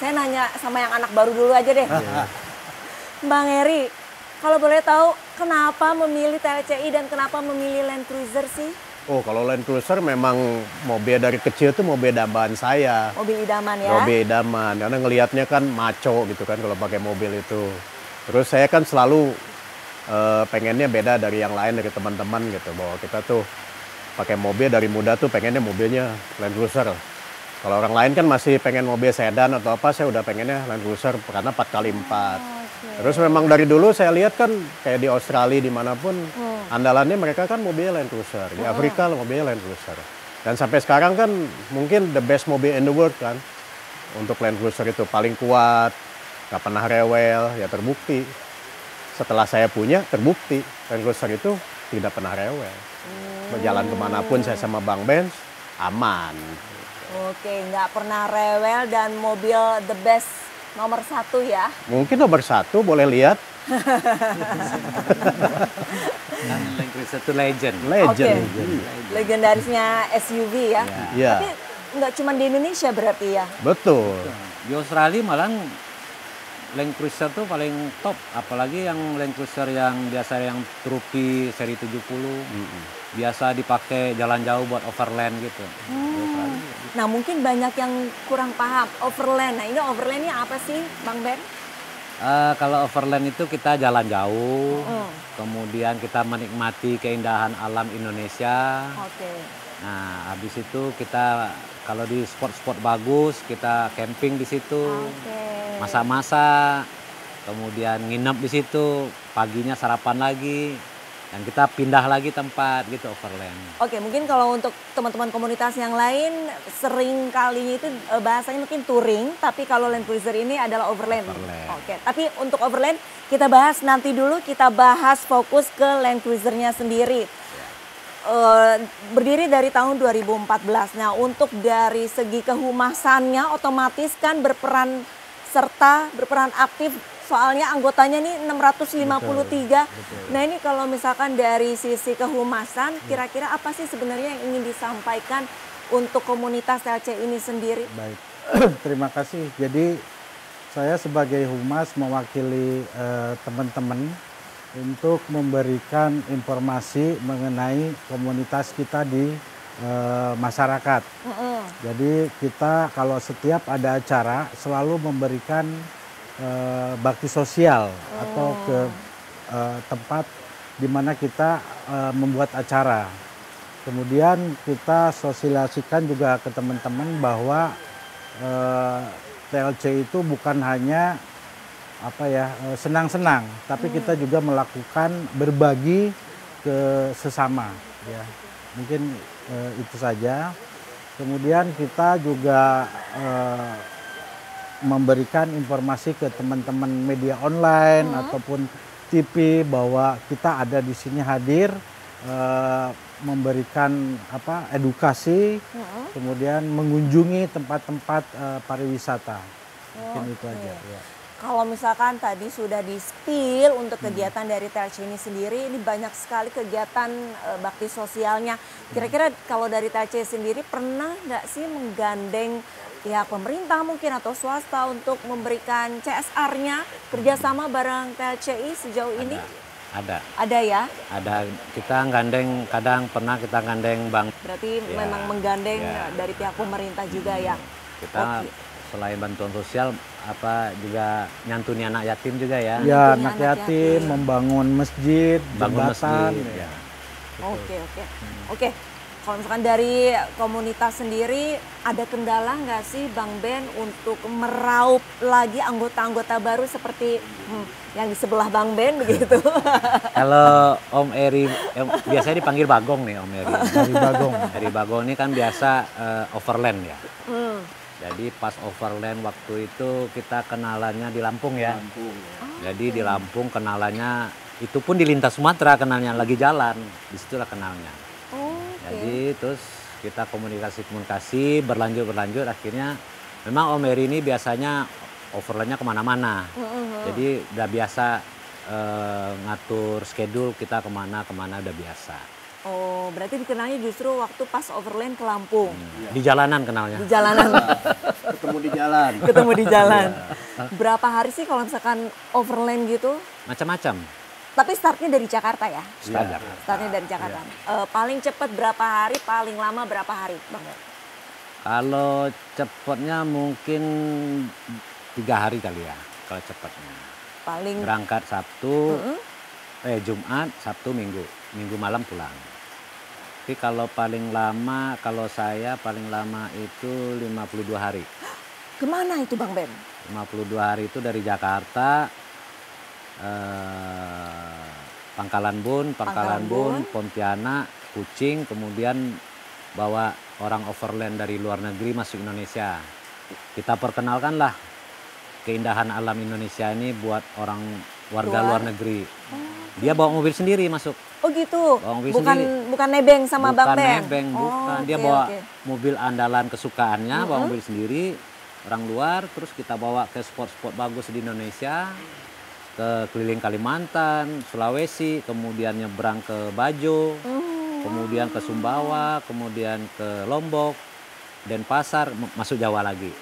Saya nanya sama yang anak baru dulu aja deh. Iya. Bang Heri, kalau boleh tahu kenapa memilih TLCI dan kenapa memilih Land Cruiser sih? Oh, kalau Land Cruiser memang mobil dari kecil tuh mobil dambaan saya. Mobil idaman ya? Mobil idaman, karena ngelihatnya kan maco gitu kan kalau pakai mobil itu. Terus saya kan selalu pengennya beda dari yang lain, dari teman-teman gitu. Bahwa kita tuh pakai mobil dari muda tuh pengennya mobilnya Land Cruiser. Kalau orang lain kan masih pengen mobil sedan atau apa, saya udah pengennya Land Cruiser karena 4x4. Okay. Terus memang dari dulu saya lihat kan kayak di Australia dimanapun andalannya mereka kan mobil Land Cruiser. Di Afrika mobil Land Cruiser. Dan sampai sekarang kan mungkin the best mobil in the world kan. Untuk Land Cruiser itu paling kuat, nggak pernah rewel, ya terbukti. Setelah saya punya terbukti Land Cruiser itu tidak pernah rewel. Berjalan kemanapun saya sama Bang Benz aman. Oke, nggak pernah rewel dan mobil the best nomor 1 ya? Mungkin nomor 1 boleh lihat. Land Cruiser itu legend. Legend. Oke. Legendarisnya SUV ya? Iya. Tapi nggak cuma di Indonesia berarti ya? Betul. Di Australia malah Land Cruiser tuh paling top, apalagi yang Land Cruiser yang biasa yang Trophy seri 70. Biasa dipakai jalan jauh buat overland gitu. Nah mungkin banyak yang kurang paham overland. Nah ini overlandnya apa sih Bang Ben? Kalau overland itu kita jalan jauh, kemudian kita menikmati keindahan alam Indonesia. Oke. Nah, habis itu kita kalau di spot-spot bagus kita camping di situ, masak-masak, kemudian nginep di situ, paginya sarapan lagi, dan kita pindah lagi tempat gitu overland. Oke, mungkin kalau untuk teman-teman komunitas yang lain sering kalinya itu bahasanya mungkin touring, tapi kalau Land Cruiser ini adalah overland. Oke, tapi untuk overland kita bahas nanti dulu, kita bahas fokus ke Land Cruisernya sendiri. Berdiri dari tahun 2014. Nah, untuk dari segi kehumasannya otomatis kan berperan aktif. Soalnya anggotanya nih 653. Betul. Nah ini kalau misalkan dari sisi kehumasan, kira-kira apa sih sebenarnya yang ingin disampaikan untuk komunitas TLC ini sendiri? Baik, terima kasih. Jadi saya sebagai humas mewakili teman-teman untuk memberikan informasi mengenai komunitas kita di masyarakat. Jadi kita kalau setiap ada acara selalu memberikan bakti sosial atau ke tempat di mana kita membuat acara. Kemudian kita sosialisasikan juga ke teman-teman bahwa TLC itu bukan hanya senang-senang, tapi kita juga melakukan berbagi ke sesama. Ya, mungkin itu saja. Kemudian kita juga memberikan informasi ke teman-teman media online ataupun TV bahwa kita ada di sini hadir memberikan edukasi, kemudian mengunjungi tempat-tempat pariwisata. Mungkin itu aja. Ya. Kalau misalkan tadi sudah di-spill untuk kegiatan dari TLC ini sendiri, ini banyak sekali kegiatan bakti sosialnya. Kira-kira kalau dari TLC sendiri pernah nggak sih menggandeng pihak pemerintah mungkin atau swasta untuk memberikan CSR-nya kerjasama bareng TLCI sejauh ini? Ada. Ada ya? Ada. Kita gandeng, kadang pernah kita gandeng bank. Berarti memang menggandeng dari pihak pemerintah juga ya? Kita selain bantuan sosial, juga nyantuni anak yatim juga ya? Ya, anak yatim, membangun masjid, jembatan. Ya. Oke. Kalau misalkan dari komunitas sendiri ada kendala nggak sih Bang Ben untuk meraup lagi anggota-anggota baru seperti yang di sebelah Bang Ben begitu? Kalau Om Eri, biasanya dipanggil Bagong nih Om Eri. Dari Bagong. Dari Bagong ini kan biasa overland ya. Jadi pas overland waktu itu kita kenalannya di Lampung ya. Jadi di Lampung kenalannya itu pun di lintas Sumatera kenalnya lagi jalan, disitulah kenalnya. Jadi terus kita komunikasi berlanjut akhirnya memang Om Eri ini biasanya overlandnya kemana-mana. Jadi udah biasa ngatur schedule kita kemana udah biasa. Oh, berarti dikenalnya justru waktu pas overland ke Lampung. Di jalanan kenalnya. Di jalanan. Ketemu di jalan. Ketemu di jalan. Berapa hari sih kalau misalkan overland gitu? Macam-macam. Tapi startnya dari Jakarta ya? Standar. Startnya dari Jakarta. Paling cepat berapa hari, paling lama berapa hari, Bang? Kalau cepatnya mungkin 3 hari kali ya. Kalau cepatnya. Paling Berangkat Sabtu, Jumat, Sabtu, Minggu. Minggu malam pulang. Tapi kalau paling lama, kalau saya paling lama itu 52 hari. kemana itu Bang Ben? 52 hari itu dari Jakarta, Pangkalan Bun, Pontianak, Kucing, kemudian bawa orang overland dari luar negeri masuk Indonesia. Kita perkenalkanlah keindahan alam Indonesia ini buat orang warga luar negeri. Dia bawa mobil sendiri masuk. Oh gitu. Bawa mobil bukan sendiri. bukan nebeng sama Bang Ben. Bukan nebeng, bukan. Dia oke, bawa oke. mobil andalan kesukaannya, bawa mobil sendiri, orang luar, terus kita bawa ke spot-spot bagus di Indonesia, ke keliling Kalimantan, Sulawesi, kemudian nyebrang ke Bajo, kemudian ke Sumbawa, kemudian ke Lombok, Denpasar, masuk Jawa lagi.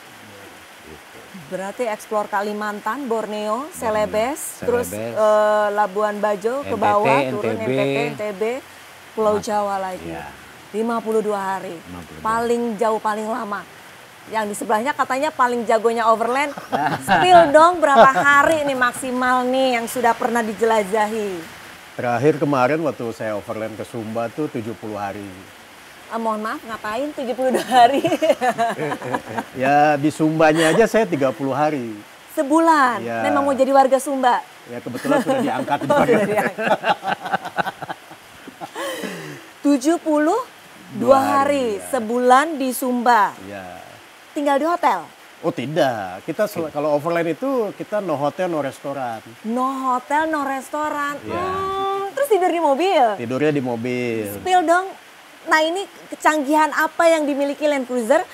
Berarti eksplor Kalimantan, Borneo, Celebes, terus Celebes. Labuan Bajo ke NTT, bawah, turun NTB. NTB, Pulau Jawa lagi. Ya. 52 hari. 52. Paling jauh, paling lama. Yang di sebelahnya katanya paling jagonya overland. Spill dong berapa hari nih maksimal nih yang sudah pernah dijelajahi. Terakhir kemarin waktu saya overland ke Sumba tuh 70 hari. Mohon maaf, ngapain 72 hari? Ya di Sumbanya aja saya 30 hari. Sebulan. Ya. Memang mau jadi warga Sumba. Ya kebetulan sudah diangkat. Oh, dari 72 hari, ya. sebulan di Sumba. Ya. Tinggal di hotel. Oh tidak, kita kalau overland itu kita no hotel no restoran. No hotel, no restoran. Iya. Terus tidur di mobil. Tidurnya di mobil. Spill dong. Nah ini kecanggihan apa yang dimiliki Land Cruiser?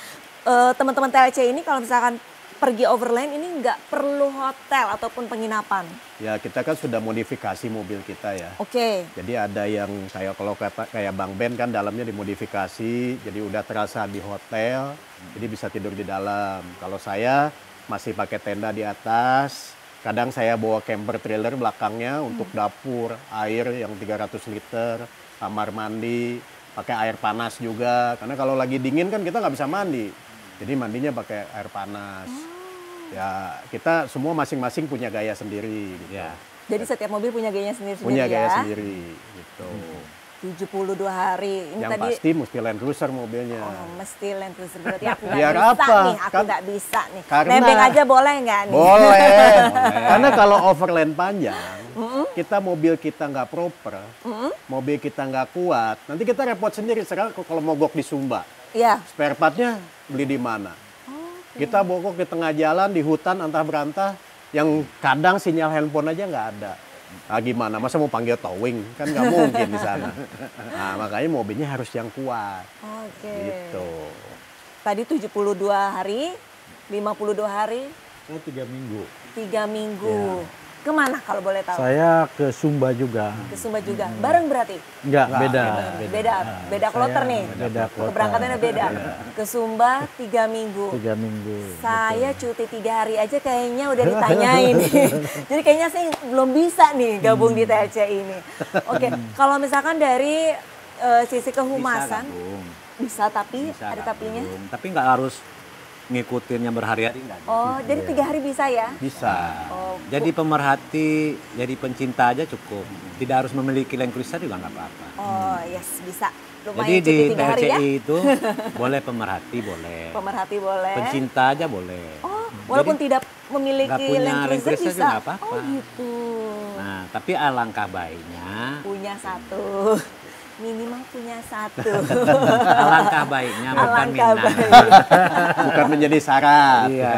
Teman-teman TLC ini kalau misalkan pergi overland ini nggak perlu hotel ataupun penginapan. Ya kita kan sudah modifikasi mobil kita ya. Oke. Jadi ada yang kayak Bang Ben kan dalamnya dimodifikasi, jadi udah terasa di hotel, jadi bisa tidur di dalam. Kalau saya masih pakai tenda di atas, kadang saya bawa camper trailer belakangnya untuk dapur, air yang 300 liter, kamar mandi, pakai air panas juga. Karena kalau lagi dingin kan kita nggak bisa mandi, jadi mandinya pakai air panas. Ya kita semua masing-masing punya gaya sendiri. Gitu. Ya. Jadi setiap mobil punya gayanya sendiri-sendiri Punya ya. gaya sendiri gitu. 72 hari. Ini Yang tadi pasti mesti Land Cruiser mobilnya. oh, mesti Land Cruiser. Berarti aku nggak Biar bisa apa? nih. Aku Kan- nggak bisa nih. karena- Nebeng aja boleh nggak nih? Boleh. Karena kalau overland panjang, kita mobil kita nggak proper, mobil kita nggak kuat, nanti kita repot sendiri. Sekarang kalau mogok di Sumba, Iya. spare partnya beli di mana? Kita mogok di tengah jalan, di hutan, antah berantah, yang kadang sinyal handphone aja nggak ada. Nah, gimana? Masa mau panggil towing? Kan nggak mungkin di sana. Nah, makanya mobilnya harus yang kuat. Oke. Gitu. Tadi 72 hari, 52 hari, Saya 3 minggu. 3 minggu. Kemana kalau boleh tahu? Saya ke Sumba juga. Ke Sumba juga. Bareng berarti? Enggak, beda. Beda kloter nih. Beda kloter. Keberangkatannya beda. Ke Sumba 3 minggu. 3 minggu. Saya cuti 3 hari aja kayaknya udah ditanyain. Jadi kayaknya saya belum bisa nih gabung di TLC ini. Oke, kalau misalkan dari sisi kehumasan, bisa tapi Bisa ada gabung. tapinya. Tapi nggak harus ngikutin yang berhari-hari nggak. Oh, jadi 3 hari bisa ya? Bisa. Oh, Jadi pemerhati, jadi pencinta aja cukup. Tidak harus memiliki Land Cruiser juga nggak apa-apa. oh yes bisa. Jadi Lumayan di cuti 3 hari ya? TLCI itu boleh pemerhati, boleh. Pemerhati boleh. Pencinta aja boleh. Oh, walaupun tidak memiliki nggak punya Land Land Cruiser Cruiser bisa. juga nggak apa-apa. Oh gitu. Nah, tapi alangkah baiknya, Punya satu. Minimal punya satu. alangkah baiknya bukan Alangkah minat. baik. Bukan menjadi syarat. Iya.